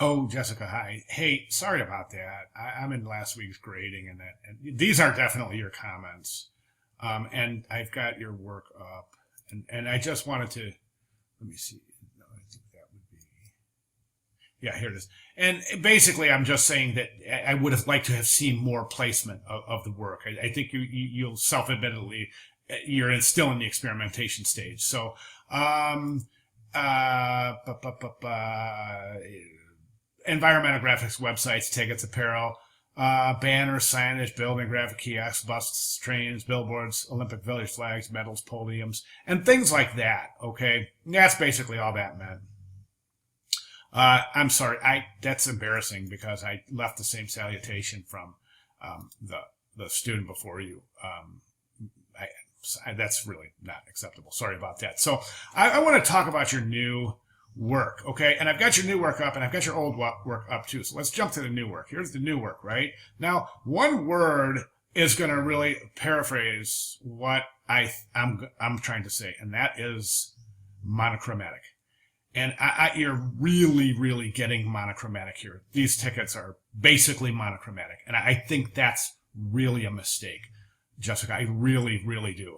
Oh, Jessica, hi. Hey, sorry about that. I'm in last week's grading, and these are definitely your comments. And I've got your work up, and I just wanted to let me see. No, I think that would be yeah. Here it is. And basically, I'm just saying that I would have liked to have seen more placement of the work. I think you'll self-admittedly still in the experimentation stage. So, um, uh, bu- bu- bu- bu- environmental graphics websites, tickets, apparel, banners, signage, building, graphic kiosks, buses, trains, billboards, Olympic Village flags, medals, podiums, and things like that. Okay, that's basically all that meant. I'm sorry, that's embarrassing because I left the same salutation from the student before you. That's really not acceptable. Sorry about that. So I want to talk about your new work, okay? And I've got your new work up, and I've got your old work up too. So let's jump to the new work. Here's the new work, right? Now, one word is going to really paraphrase what I'm trying to say, and that is monochromatic. And you're really, really getting monochromatic here. These tickets are basically monochromatic, and I think that's really a mistake, Jessica. I really, really do.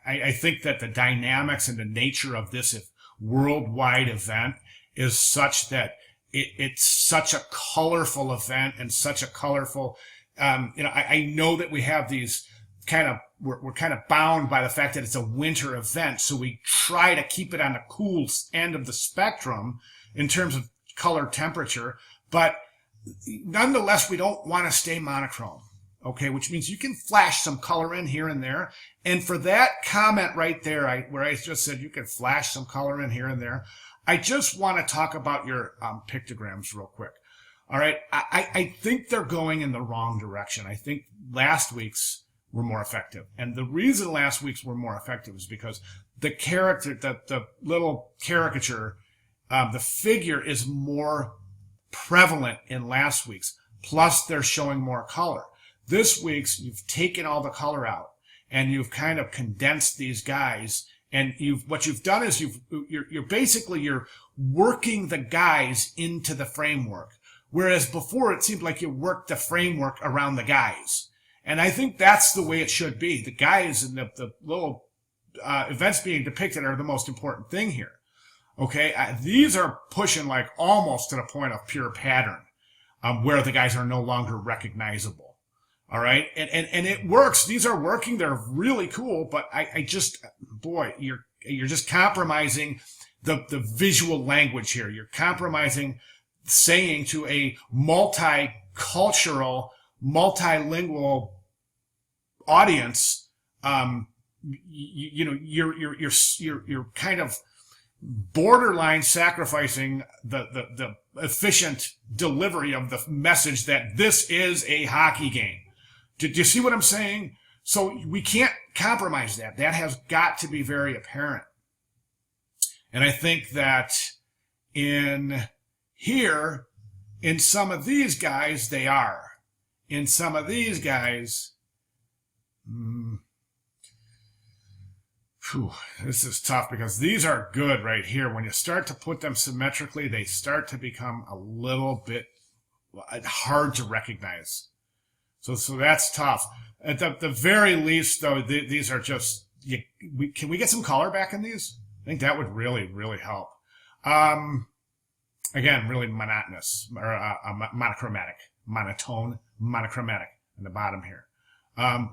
I think that the dynamics and the nature of this worldwide event is such that it's such a colorful event and such a colorful. I know that we have these we're kind of bound by the fact that it's a winter event, so we try to keep it on the cool end of the spectrum in terms of color temperature, but nonetheless we don't want to stay monochrome, okay, which means you can flash some color in here and there. And for that comment right there, where I just said you can flash some color in here and there, I just want to talk about your pictograms real quick. All right, I think they're going in the wrong direction. I think last week's were more effective. And the reason last week's were more effective is because the character, the little caricature, the figure is more prevalent in last week's. Plus, they're showing more color. This week's, you've taken all the color out and you've kind of condensed these guys. And what you've done is you're working the guys into the framework. Whereas before it seemed like you worked the framework around the guys. And I think that's the way it should be. The guys and the little events being depicted are the most important thing here. Okay, these are pushing like almost to the point of pure pattern, where the guys are no longer recognizable. All right, and it works. These are working. They're really cool. But I just, boy, you're just compromising the visual language here. You're compromising saying to a multicultural, multilingual audience, you're kind of borderline sacrificing the efficient delivery of the message that this is a hockey game. Do you see what I'm saying? So we can't compromise that. That has got to be very apparent. And I think that in here, in some of these guys, they are. In some of these guys, this is tough because these are good right here. When you start to put them symmetrically, they start to become a little bit hard to recognize. So that's tough. At the very least, though, these are just. Can we get some color back in these? I think that would really, really help. Again, really monotonous or monochromatic, monotone, monochromatic in the bottom here.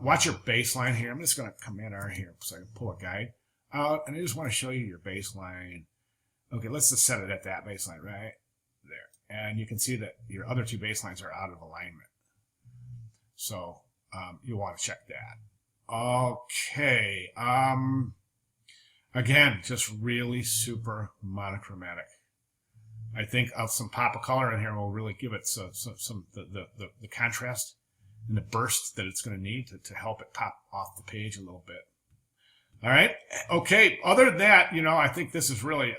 Watch your baseline here. I'm just going to Command R here so I can pull a guide out, and I just want to show you your baseline. Okay, let's just set it at that baseline right there, and you can see that your other two baselines are out of alignment. So you want to check that. Okay. Again, just really super monochromatic. I think some pop of color in here will really give it some the contrast and the burst that it's going to need to help it pop off the page a little bit. All right. Okay. Other than that, I think this is really.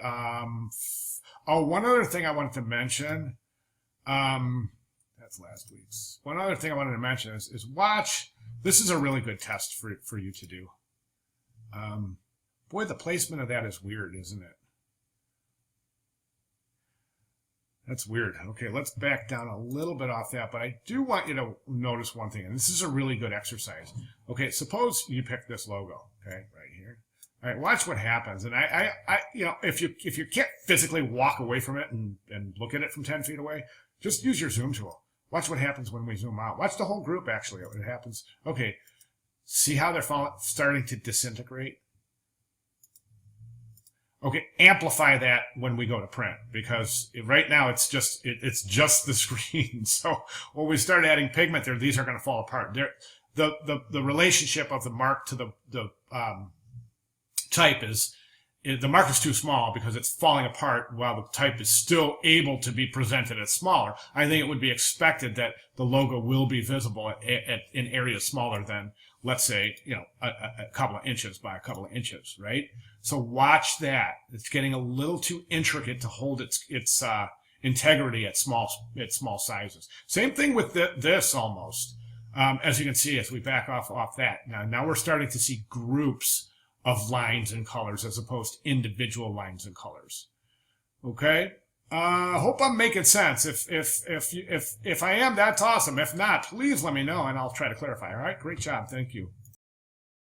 One other thing I wanted to mention. That's last week's. One other thing I wanted to mention is watch. This is a really good test for you to do. Boy, the placement of that is weird, isn't it? That's weird. Okay, let's back down a little bit off that, but I do want you to notice one thing, and this is a really good exercise. Okay, suppose you pick this logo, okay, right here. All right, watch what happens. And you know, if you can't physically walk away from it and look at it from 10 feet away, just use your zoom tool. Watch what happens when we zoom out. Watch the whole group, actually, what happens. Okay, see how they're starting to disintegrate? Okay, amplify that when we go to print, because right now it's just the screen. So when we start adding pigment there, these are going to fall apart. The relationship of the mark to the type is the mark is too small because it's falling apart while the type is still able to be presented as smaller. I think it would be expected that the logo will be visible in areas smaller than, let's say, you know, a couple of inches by a couple of inches, right? So watch that. It's getting a little too intricate to hold its integrity at small sizes. Same thing with this almost. As you can see, as we back off that, now we're starting to see groups of lines and colors as opposed to individual lines and colors. Okay. Hope I'm making sense. If I am, that's awesome. If not, please let me know and I'll try to clarify. All right. Great job. Thank you.